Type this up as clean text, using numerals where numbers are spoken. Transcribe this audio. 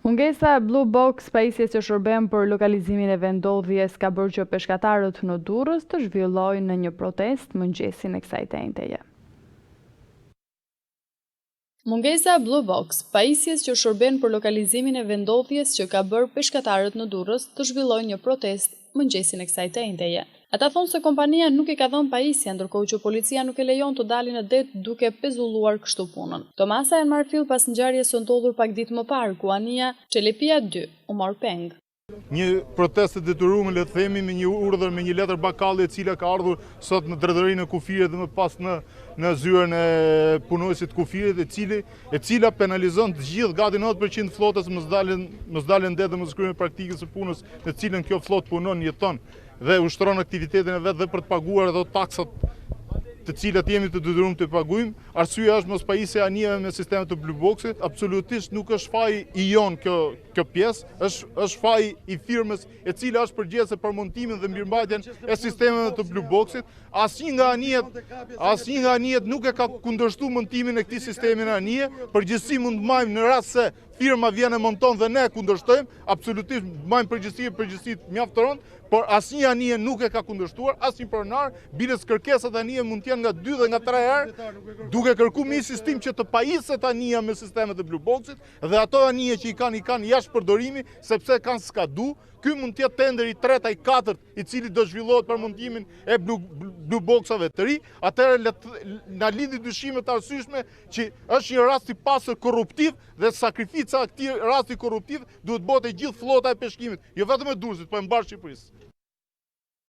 Mungesa e Blue Box, pajisjes që shërben për lokalizimin e vendodhjes, ka bërë që peshkatarët në Durrës të zhvillojnë në një protestë mëngjesin e kësaj tenteje. Mungesa e Blue Box, pajisjes që shërben për lokalizimin e vendodhjes që ka bërë peshkatarët në Durrës të zhvillojnë një protestë mëngjesin e kësaj tenteje. Ata thonë se kompania nuk i ka dhënë pajisje, ndërkohë që policia nuk e lejon të dalin në det duke pezulluar kështu punën. Tomasa e marrë fill pas ngjarjes së ndodhur pak ditë më parë, ku anija Çelepia 2 u mor peng. Një protestë detyruar, le të themi, me një urdhër, me një letër bakalli e cila ka ardhur sot në drejtorinë e kufirit dhe më pas në zyrën e punonësit të kufirit, e cila penalizon të gjithë gati 90% flotës mos dalin det dhe mos kryejnë praktikën e punës në cilën kjo flotë punon, jeton dhe ushtron aktivitetin e vet dhe për të paguar edhe taksat të cilat jemi të detyruar të paguajmë. Arsyeja është mos pajisja e anijeve me sistemet të Blue Boxit. Absolutisht nuk është faji i jon kjo pjesë, është faji i firmës e cila është përgjegjëse për montimin dhe mirëmbajtjen e sistemeve të Blue Boxit. Asnjë nga anijet nuk e ka kundërshtuar montimin e këtij sistemi në anije. Përgjegjësi mund të marrim në rast se firma vjen e monton dhe ne kundërshtojmë, absolutisht marrim përgjegjësi mjafton, por asnjë anije nuk e ka kundërshtuar, asnjë pronar, biles kërkesat e anije mund të jenë nga 2 dhe nga 3 herë, duke kërkuar një sistem që të pajiset anija me sistemet e Blue Boxit dhe ato anije që i kanë jashtë përdorimi sepse kanë skadu. Ky mund të jetë tenderi i 3-të, i 4-të, i cili do zhvillohet për montimin e Blue Boxave të ri. Atëherë na lidhi dyshimet arsyeshme që është një rast i pasur korruptiv dhe sakrifica e këtij rasti korruptiv duhet bëhet e gjithë flota e peshkimit, jo vetëm e Durrësit, por e mbar Shqipërisë.